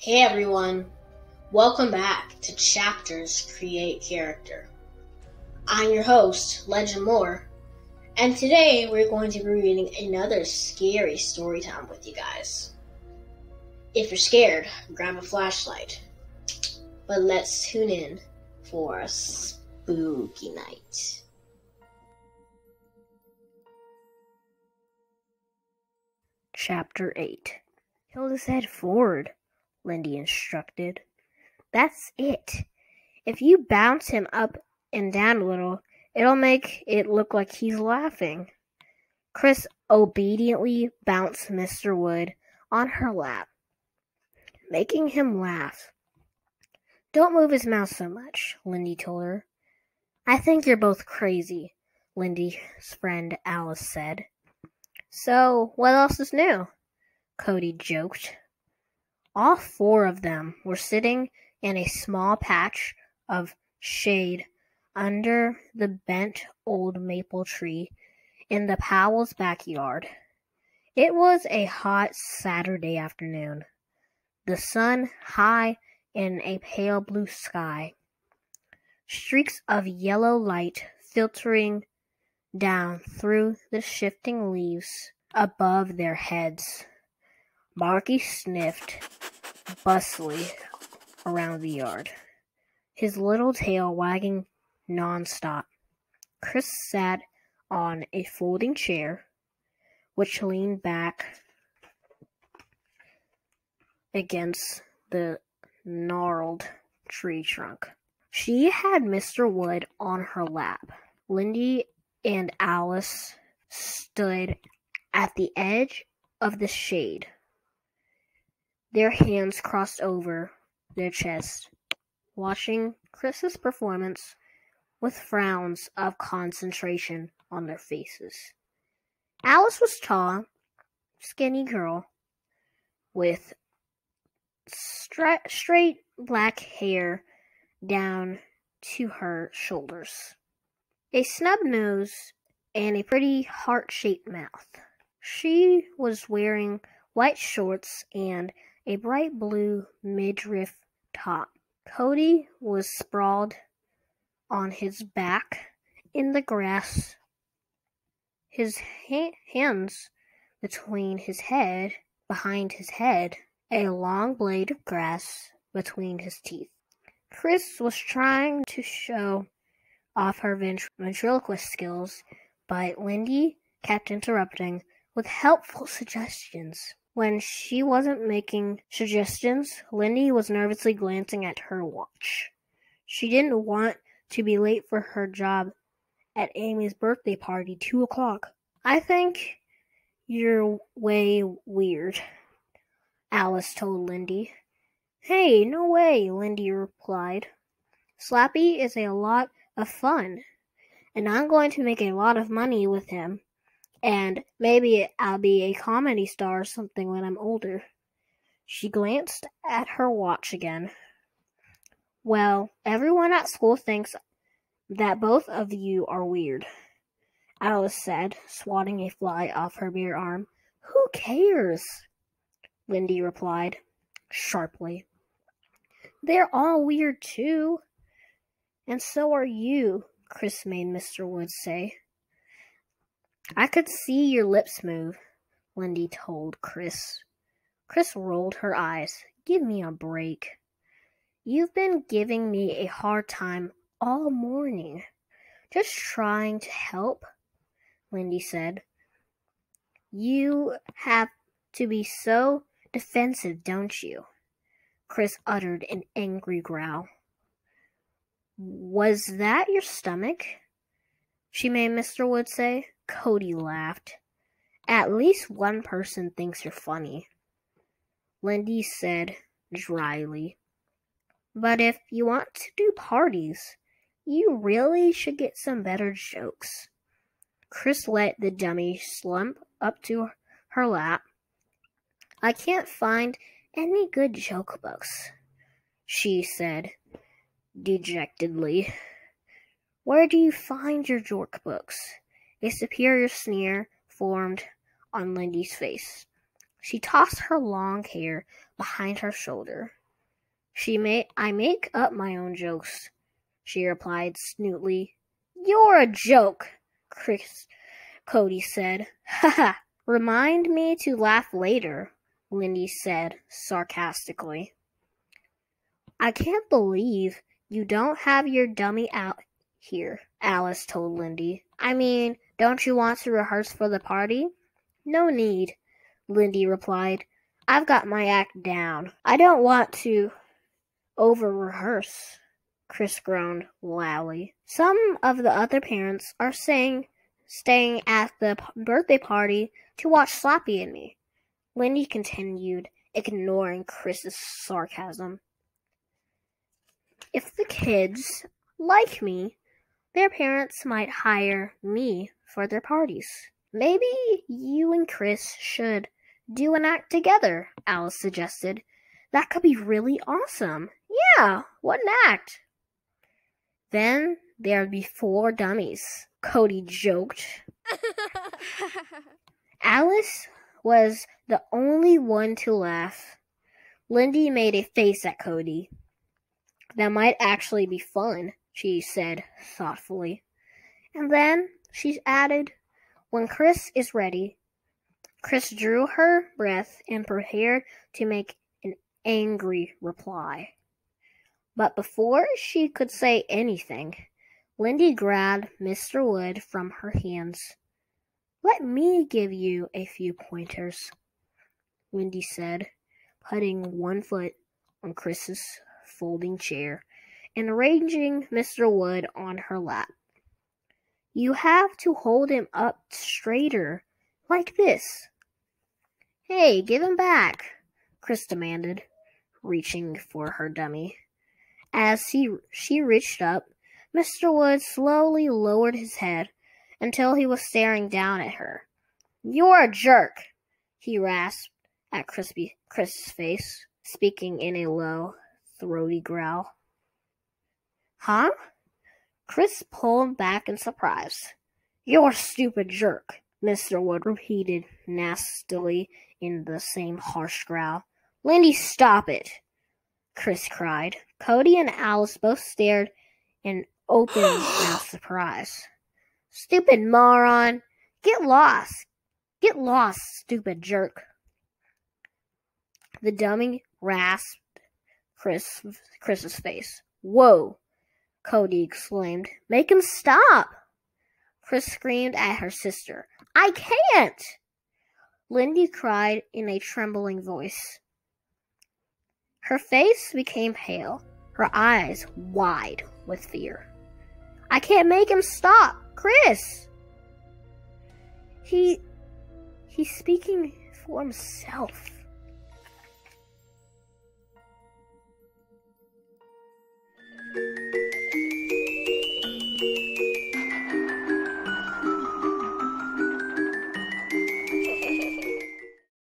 Hey everyone, welcome back to Chapters Create Character. I'm your host, Legend Lore, and today we're going to be reading another scary story time with you guys. If you're scared, grab a flashlight, but let's tune in for a spooky night. Chapter 8. Tilt his head forward, Lindy instructed. That's it. If you bounce him up and down a little, it'll make it look like he's laughing. Chris obediently bounced Mr. Wood on her lap, making him laugh. Don't move his mouth so much, Lindy told her. I think you're both crazy, Lindy's friend Alice said. So, what else is new? Cody joked. All four of them were sitting in a small patch of shade under the bent old maple tree in the Powell's backyard. It was a hot Saturday afternoon, the sun high in a pale blue sky, streaks of yellow light filtering down through the shifting leaves above their heads. Marky sniffed bustily around the yard, his little tail wagging non-stop. Chris sat on a folding chair, which leaned back against the gnarled tree trunk. She had Mr. Wood on her lap. Lindy and Alice stood at the edge of the shade, their hands crossed over their chests, watching Chris's performance with frowns of concentration on their faces. Alice was tall, skinny girl with straight black hair down to her shoulders, a snub nose, and a pretty heart-shaped mouth. She was wearing white shorts and a bright blue midriff top. Cody was sprawled on his back in the grass, his hands behind his head, a long blade of grass between his teeth. Chris was trying to show off her ventriloquist skills, but Lindy kept interrupting with helpful suggestions. When she wasn't making suggestions, Lindy was nervously glancing at her watch. She didn't want to be late for her job at Amy's birthday party, 2 o'clock. I think you're way weird, Alice told Lindy. Hey, no way, Lindy replied. Slappy is a lot of fun, and I'm going to make a lot of money with him. And maybe I'll be a comedy star or something when I'm older. She glanced at her watch again. Well, everyone at school thinks that both of you are weird, Alice said, swatting a fly off her bare arm. Who cares? Lindy replied, sharply. They're all weird too. And so are you, Chris made Mr. Wood say. I could see your lips move, Lindy told Chris. Chris rolled her eyes. Give me a break. You've been giving me a hard time all morning. Just trying to help, Lindy said. You have to be so defensive, don't you? Chris uttered an angry growl. Was that your stomach? She made Mr. Wood say. Cody laughed. At least one person thinks you're funny, Lindy said dryly. But if you want to do parties, you really should get some better jokes. Chris let the dummy slump up to her lap. I can't find any good joke books, she said dejectedly. Where do you find your joke books? A superior sneer formed on Lindy's face. She tossed her long hair behind her shoulder. I make up my own jokes, she replied snootly. You're a joke, Cody said. Ha ha. Remind me to laugh later, Lindy said sarcastically. I can't believe you don't have your dummy out here, Alice told Lindy. I mean, don't you want to rehearse for the party? No need, Lindy replied. I've got my act down. I don't want to over-rehearse, Chris groaned loudly. Some of the other parents are staying at the birthday party to watch Slappy and me, Lindy continued, ignoring Chris's sarcasm. If the kids like me, their parents might hire me for their parties. Maybe you and Chris should do an act together, Alice suggested. That could be really awesome. Yeah, what an act? Then there'd be 4 dummies, Cody joked. Alice was the only one to laugh. Lindy made a face at Cody. That might actually be fun, she said thoughtfully. And then she added, when Chris is ready. Chris drew her breath and prepared to make an angry reply. But before she could say anything, Lindy grabbed Mr. Wood from her hands. Let me give you a few pointers, Lindy said, putting one foot on Chris's folding chair and arranging Mr. Wood on her lap. You have to hold him up straighter, like this. Hey, give him back, Chris demanded, reaching for her dummy. As she reached up, Mr. Wood slowly lowered his head until he was staring down at her. You're a jerk, he rasped at Chris's face, speaking in a low, throaty growl. Huh? Chris pulled back in surprise. You're a stupid jerk, Mr. Wood repeated nastily in the same harsh growl. Lindy, stop it, Chris cried. Cody and Alice both stared in open-mouthed surprise. Stupid moron! Get lost! Get lost, stupid jerk! The dummy rasped Chris's face. Whoa! Cody exclaimed. Make him stop! Chris screamed at her sister. I can't! Lindy cried in a trembling voice. Her face became pale, her eyes wide with fear. I can't make him stop! Chris! He's speaking for himself.